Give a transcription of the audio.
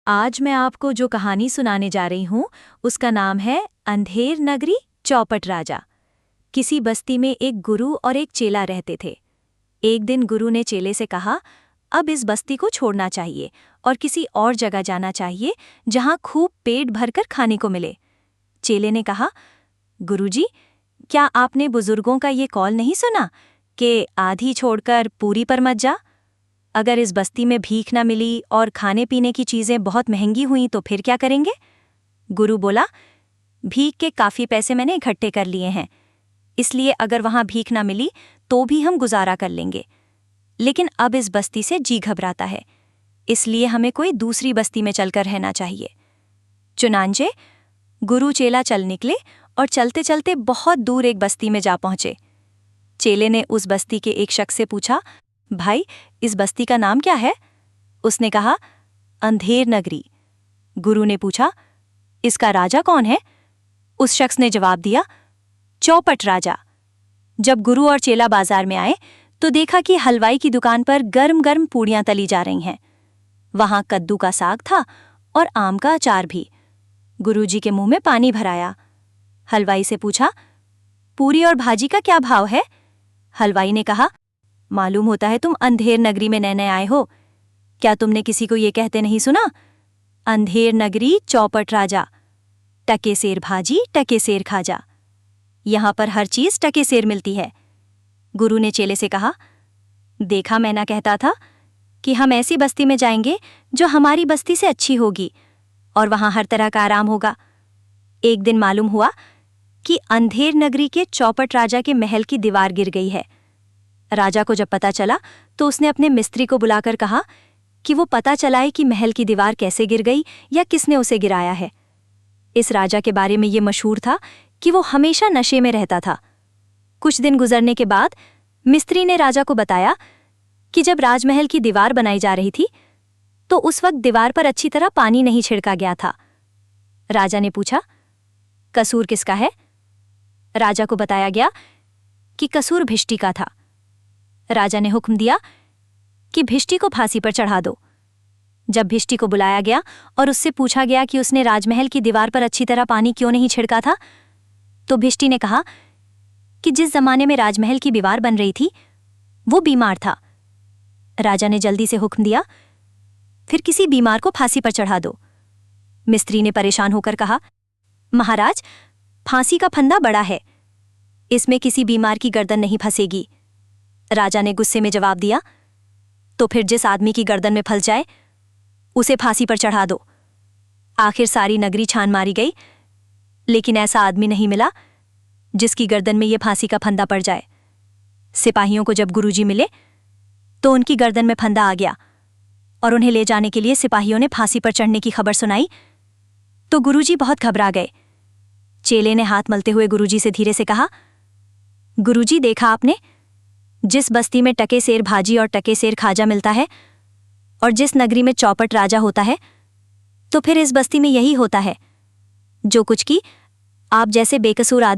आज मैं आपको जो कहानी सुनाने जा रही हूँ उसका नाम है अंधेर नगरी चौपट राजा। किसी बस्ती में एक गुरु और एक चेला रहते थे। एक दिन गुरु ने चेले से कहा, अब इस बस्ती को छोड़ना चाहिए और किसी और जगह जाना चाहिए जहाँ खूब पेट भरकर खाने को मिले। चेले ने कहा, गुरुजी, क्या आपने बुजुर्गों का ये कॉल नहीं सुना कि आधी छोड़कर पूरी पर मत जा? अगर इस बस्ती में भीख न मिली और खाने पीने की चीजें बहुत महंगी हुई तो फिर क्या करेंगे? गुरु बोला, भीख के काफी पैसे मैंने इकट्ठे कर लिए हैं, इसलिए अगर वहां भीख न मिली तो भी हम गुजारा कर लेंगे। लेकिन अब इस बस्ती से जी घबराता है, इसलिए हमें कोई दूसरी बस्ती में चलकर रहना चाहिए। चुनांचे गुरु चेला चल निकले और चलते चलते बहुत दूर एक बस्ती में जा पहुंचे। चेले ने उस बस्ती के एक शख्स से पूछा, भाई, इस बस्ती का नाम क्या है? उसने कहा, अंधेर नगरी। गुरु ने पूछा, इसका राजा कौन है? उस शख्स ने जवाब दिया, चौपट राजा। जब गुरु और चेला बाजार में आए तो देखा कि हलवाई की दुकान पर गर्म गर्म पूड़ियां तली जा रही हैं। वहां कद्दू का साग था और आम का अचार भी। गुरुजी के मुंह में पानी भर आया। हलवाई से पूछा, पूरी और भाजी का क्या भाव है? हलवाई ने कहा, मालूम होता है तुम अंधेर नगरी में नए नए आए हो। क्या तुमने किसी को ये कहते नहीं सुना, अंधेर नगरी चौपट राजा, टके सेर भाजी टके सेर खाजा। यहां पर हर चीज टके सेर मिलती है। गुरु ने चेले से कहा, देखा, मैं ना कहता था कि हम ऐसी बस्ती में जाएंगे जो हमारी बस्ती से अच्छी होगी और वहां हर तरह का आराम होगा। एक दिन मालूम हुआ कि अंधेर नगरी के चौपट राजा के महल की दीवार गिर गई है। राजा को जब पता चला तो उसने अपने मिस्त्री को बुलाकर कहा कि वो पता चलाए कि महल की दीवार कैसे गिर गई या किसने उसे गिराया है। इस राजा के बारे में ये मशहूर था कि वो हमेशा नशे में रहता था। कुछ दिन गुजरने के बाद मिस्त्री ने राजा को बताया कि जब राजमहल की दीवार बनाई जा रही थी तो उस वक्त दीवार पर अच्छी तरह पानी नहीं छिड़का गया था। राजा ने पूछा, कसूर किसका है? राजा को बताया गया कि कसूर भिष्टी का था। राजा ने हुक्म दिया कि भिष्टी को फांसी पर चढ़ा दो। जब भिष्टी को बुलाया गया और उससे पूछा गया कि उसने राजमहल की दीवार पर अच्छी तरह पानी क्यों नहीं छिड़का था, तो भिष्टी ने कहा कि जिस जमाने में राजमहल की दीवार बन रही थी वो बीमार था। राजा ने जल्दी से हुक्म दिया, फिर किसी बीमार को फांसी पर चढ़ा दो। मिस्त्री ने परेशान होकर कहा, महाराज, फांसी का फंदा बड़ा है, इसमें किसी बीमार की गर्दन नहीं फंसेगी। राजा ने गुस्से में जवाब दिया, तो फिर जिस आदमी की गर्दन में फंस जाए उसे फांसी पर चढ़ा दो। आखिर सारी नगरी छान मारी गई, लेकिन ऐसा आदमी नहीं मिला जिसकी गर्दन में ये फांसी का फंदा पड़ जाए। सिपाहियों को जब गुरुजी मिले तो उनकी गर्दन में फंदा आ गया और उन्हें ले जाने के लिए सिपाहियों ने फांसी पर चढ़ने की खबर सुनाई तो गुरुजी बहुत घबरा गए। चेले ने हाथ मलते हुए गुरुजी से धीरे से कहा, गुरुजी, देखा आपने, जिस बस्ती में टके सेर भाजी और टके सेर खाजा मिलता है और जिस नगरी में चौपट राजा होता है, तो फिर इस बस्ती में यही होता है। जो कुछ की आप जैसे बेकसूर आदमी